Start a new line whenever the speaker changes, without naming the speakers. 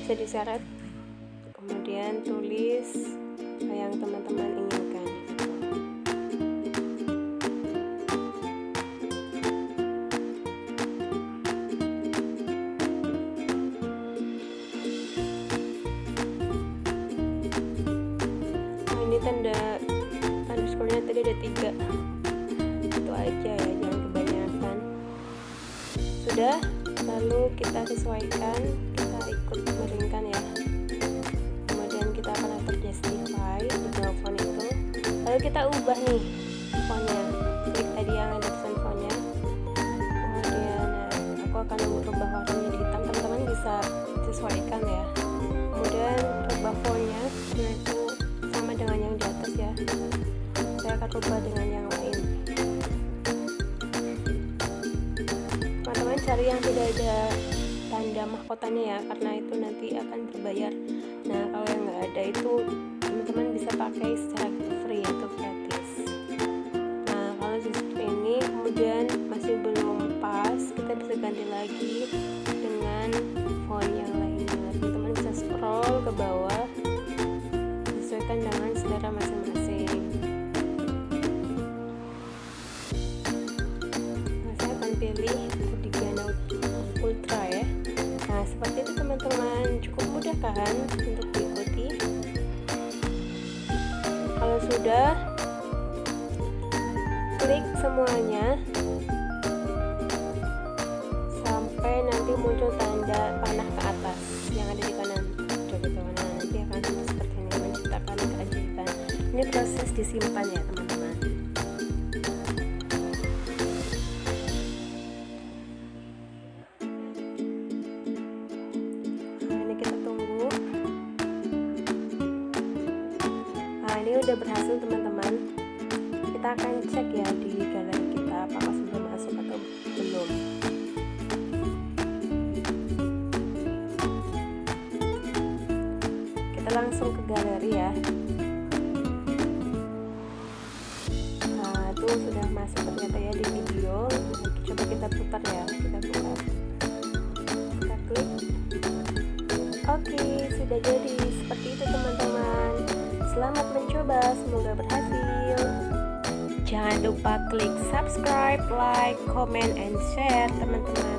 bisa diseret, kemudian tulis apa yang teman-teman inginkan. Ini tanda underscore-nya tadi ada 3, itu aja ya, jangan kebanyakan. Sudah, lalu kita sesuaikan, kita ikut miringkan ya, kemudian kita akan atur justify di bawah font itu, lalu kita ubah nih fontnya, klik tadi yang ada tulisan fontnya, kemudian aku akan merubah warnanya di hitam, teman-teman bisa sesuaikan ya, kemudian ubah fontnya karena itu sama dengan yang di atas ya, saya akan ubah dengan yang lain. Teman-teman cari yang tidak ada tanda mahkotanya ya, karena itu nanti akan berbayar. Nah kalau yang nggak ada itu teman-teman bisa pakai secara free atau gratis. Nah kalau seperti ini kemudian masih belum pas, kita bisa ganti lagi dengan font yang lainnya. Teman-teman bisa scroll ke bawah, sesuaikan dengan selera masing-masing. Nah, saya akan pilih Editnya Ultra ya. Nah seperti itu teman-teman, cukup mudah kan untuk diikuti. Kalau sudah, klik semuanya sampai nanti muncul tanda panah ke atas yang ada di kanan. Coba teman-teman, nanti akan seperti ini, menciptakan keajaiban. Ini proses disimpan ya teman-teman. Nah ini kita tunggu. Nah ini udah berhasil teman-teman. Kita akan cek ya di galeri kita apakah sudah masuk atau belum. Kita langsung ke galeri ya. Nah itu sudah masuk ternyata ya di video. Coba kita putar ya, kita putar, kita klik. Oke, sudah jadi seperti itu teman-teman. Selamat mencoba, semoga berhasil. Jangan lupa klik subscribe, like, comment, and share teman-teman.